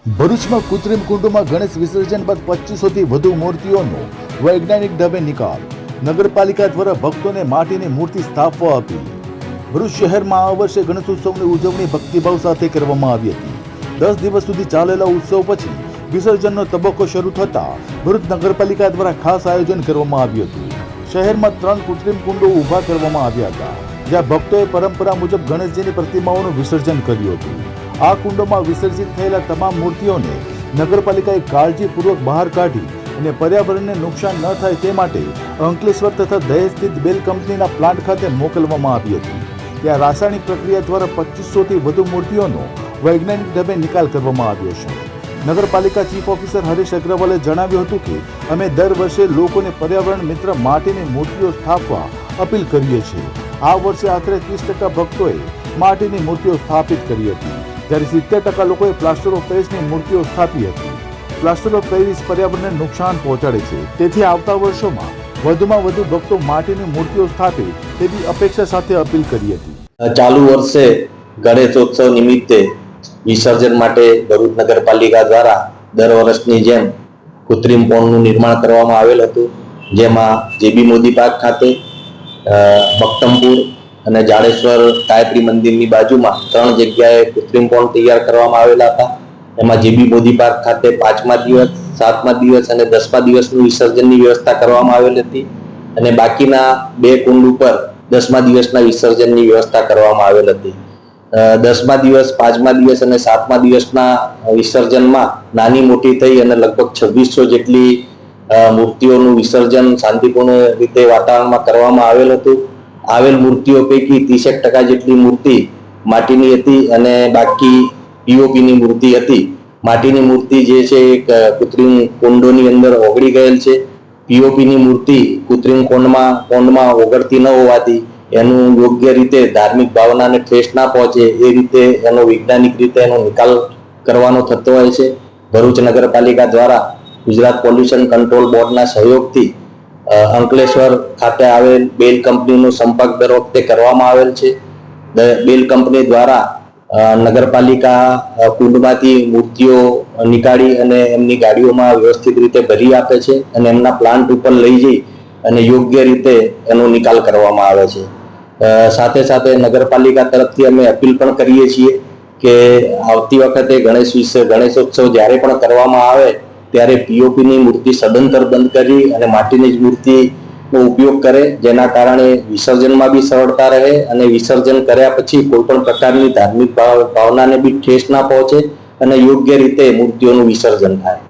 ભરૂચમાં કૃત્રિમ કુંડોમાં ગણેશ વિસર્જન બાદ 2500થી વધુ મૂર્તિઓનો વૈજ્ઞાનિક ઢબે નિકાલ. નગરપાલિકા દ્વારા ભક્તોને માટીની મૂર્તિ સ્થાપવા અપીલ. ભરૂચ શહેરમાં આ વર્ષે ગણેશોત્સવની ઉજવણી ભક્તિભાવ સાથે કરવામાં આવી હતી. 10 દિવસ સુધી ચાલેલા ઉત્સવ પછી વિસર્જનનો તબક્કો શરૂ થતા ભરૂચ નગરપાલિકા દ્વારા ખાસ આયોજન કરવામાં આવ્યું હતું. શહેરમાં 3 કૃત્રિમ કુંડો ઊભા કરવામાં આવ્યા હતા, જ્યાં ભક્તોએ પરંપરા મુજબ ગણેશજીની પ્રતિમાઓનું વિસર્જન કર્યું હતું. આ કુંડોમાં વિસર્જિત થયેલા તમામ મૂર્તિઓને નગરપાલિકાએ કાળજીપૂર્વક બહાર કાઢી અને પર્યાવરણને નુકસાન ન થાય તે માટે અંકલેશ્વર તથા દહેજ સ્થિત બેલ કંપનીના પ્લાન્ટ ખાતે મોકલવામાં આવી હતી. ત્યાં રાસાયણિક પ્રક્રિયા દ્વારા 2500થી વધુ મૂર્તિઓનો વૈજ્ઞાનિક ઢબે નિકાલ કરવામાં આવ્યો છે. નગરપાલિકા ચીફ ઓફિસર હરીશ અગ્રવાલે જણાવ્યું હતું કે અમે દર વર્ષે લોકોને પર્યાવરણ મિત્ર માટીની મૂર્તિઓ સ્થાપવા અપીલ કરીએ છીએ. આ વર્ષે આશરે 30% ભક્તોએ માટીની મૂર્તિઓ સ્થાપિત કરી હતી, જ્યારે 70% લોકોએ પ્લાસ્ટર ઓફ પેરિસની મૂર્તિઓ સ્થાપી હતી. પ્લાસ્ટર ઓફ પેરિસ પર્યાવરણને નુકસાન પહોંચાડે છે, તેથી આવતા વર્ષોમાં વધુમાં વધુ ભક્તો માટીની મૂર્તિઓ સ્થાપે તેવી અપેક્ષા સાથે અપીલ કરી હતી. ચાલુ વર્ષે ગણેશોત્સવ નિમિત્તે વિસર્જન માટે ભરૂચ નગરપાલિકા દ્વારા દર વર્ષની જેમ કૃત્રિમ પોન્ડનું નિર્માણ કરવામાં આવેલ હતું, જેમાં જેબી મોદી પાર્ક ખાતે, બક્તમપુર અને જાડેશ્વર ગાયત્રી મંદિરની બાજુમાં 3 જગ્યાએ કૃત્રિમ પોન્ડ તૈયાર કરવામાં આવેલા હતા. એમાં જેબી મોદી પાર્ક ખાતે 5મા દિવસ, 7મા દિવસ અને 10મા દિવસનું વિસર્જનની વ્યવસ્થા કરવામાં આવેલ હતી, અને બાકીના 2 કુંડ ઉપર 10મા દિવસના વિસર્જનની વ્યવસ્થા કરવામાં આવેલ હતી. 10મા દિવસ, 5મા દિવસ અને 7મા દિવસના વિસર્જનમાં નાની મોટી થઈ અને લગભગ 2600 જેટલી મૂર્તિઓનું વિસર્જન શાંતિપૂર્ણ રીતે વાતાવરણમાં કરવામાં આવેલ હતું. આવેલ મૂર્તિઓ પૈકી 30% જેટલી મૂર્તિ માટીની હતી અને બાકી પીઓપીની મૂર્તિ હતી. માટીની મૂર્તિ જે છે એ કૃત્રિમ કુંડોની અંદર ઓગળી ગયેલ છે. પીઓપીની મૂર્તિ કૃત્રિમ કુંડમાં ઓગળતી ન હોવાથી એનું યોગ્ય રીતે ધાર્મિક ભાવનાને ઠેસ ના પહોંચે એ રીતે એનો વૈજ્ઞાનિક રીતે એનો નિકાલ કરવાનો થતો હોય છે. ભરૂચ નગરપાલિકા દ્વારા ગુજરાત પોલ્યુશન કંટ્રોલ બોર્ડના સહયોગથી અંકલેશ્વર ખાતે આવેલ બેલ કંપનીનો સંપર્ક દર વખતે કરવામાં આવેલ છે. બેલ કંપની દ્વારા નગરપાલિકા કુંડમાંથી મૂર્તિઓ નીકાળી અને એમની ગાડીઓમાં વ્યવસ્થિત રીતે ભરી આપે છે અને એમના પ્લાન્ટ ઉપર લઈ જઈ અને યોગ્ય રીતે એનો નિકાલ કરવામાં આવે છે. સાથે સાથે નગરપાલિકા તરફથી અમે અપીલ પણ કરીએ છીએ કે આવતી વખતે ગણેશોત્સવ જ્યારે પણ કરવામાં આવે ત્યારે પીઓપીની મૂર્તિ સદંતર બંધ કરી અને માટીની જ મૂર્તિનો ઉપયોગ કરે, જેના કારણે વિસર્જનમાં બી સરળતા રહે અને વિસર્જન કર્યા પછી કોઈ પણ પ્રકારની ધાર્મિક ભાવનાને બી ઠેસ ના પહોંચે અને યોગ્ય રીતે મૂર્તિઓનું વિસર્જન થાય.